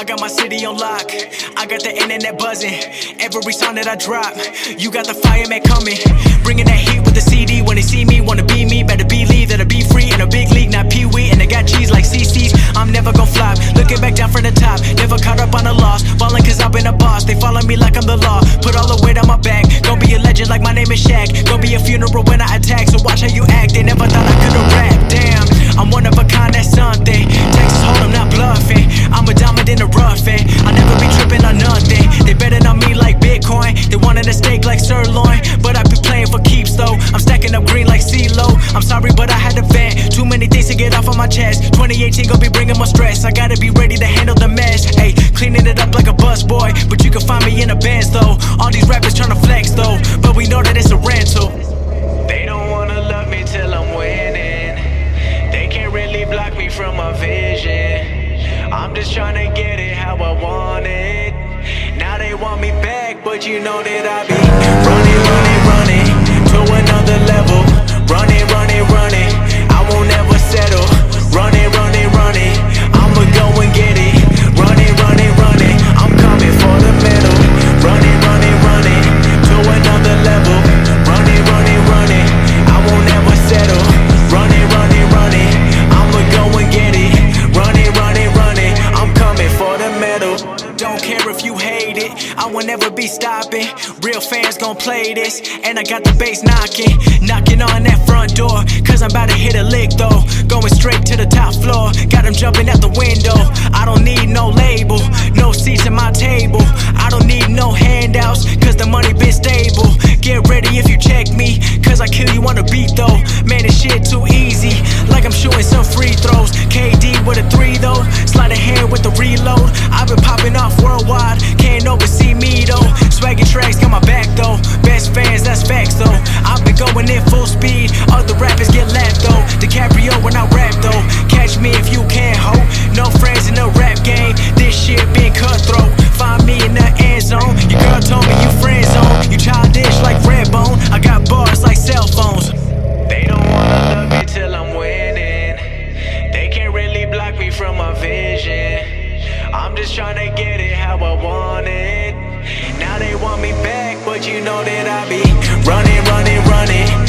I got my city on lock, I got the internet buzzing. Every song that I drop, you got the fireman coming. Bringing that heat with the CD. When they see me, wanna be me. Better believe that I be free in a big league, not pee-wee. And I got cheese like CC's, I'm never gon' flop. Looking back down from the top, never caught up on a loss. Ballin' cause I've been a boss, they follow me like I'm the law. Put all the weight on my back, gon' be a legend like my name is Shaq. Gon' be a funeral when I attack, so watch how you act. They never thought I could've rap, damn. I'm one of a kind, that's something. Texas Hold'em, not bluffing. I'm a diamond in the rough, and I'll never be tripping on nothing. They betting on me like Bitcoin, they wanted a steak like sirloin, but I be playing for keeps though. I'm stacking up green like CeeLo. I'm sorry but I had to vent, too many things to get off of my chest. 2018 gon' be bringing more stress, I gotta be ready to handle the mess. Hey, cleaning it up like a busboy, but you can find me in a Benz though. All these rappers tryna flex though, but we know that it's a rental. They don't wanna love me till I'm winning, they can't really block me from my vision. I'm just tryna get it how I want it. Now they want me back, but you know that I be running, running, running to another level. Running, running, running, I won't ever settle. Running, running, running, I'ma go and get it. Running, running, running, I'm coming for the medal. Running, running, running to another level. Running, running, running, I won't ever settle. Running, running, running, I'ma go and get it. Running, running, running, I'm coming for the medal. Don't care if you hate it, I will never be stopping. Real fans gon' play this, and I got the bass knocking. Knocking on that front door, cause I'm about to hit a lick though. Going straight to the top floor, got them jumping out the window. I don't need no label, no seats at my table. I don't need no handouts, cause the money been stable. Get ready if you check me, cause I kill you on the beat though. Man, this shit too easy, like I'm shooting some free throws. KD with a 3 though, slide a hand with the reload. I've been popping off worldwide, can't oversee me though. Swaggy tracks got my back though, best fans, that's facts though. I've been going in full speed, other rappers get laughed though. DiCaprio when I rap though, catch me if you can't hope. No friends in the rap game, this shit been cutthroat. Find me in the end zone, your girl told me you friend zone. You childish like Redbone, I got bars like cell phones. They don't wanna love me till I'm winning, they can't really block me from my vision. I'm just tryna get it how I want it. Now they want me back, but you know that I be running, running, running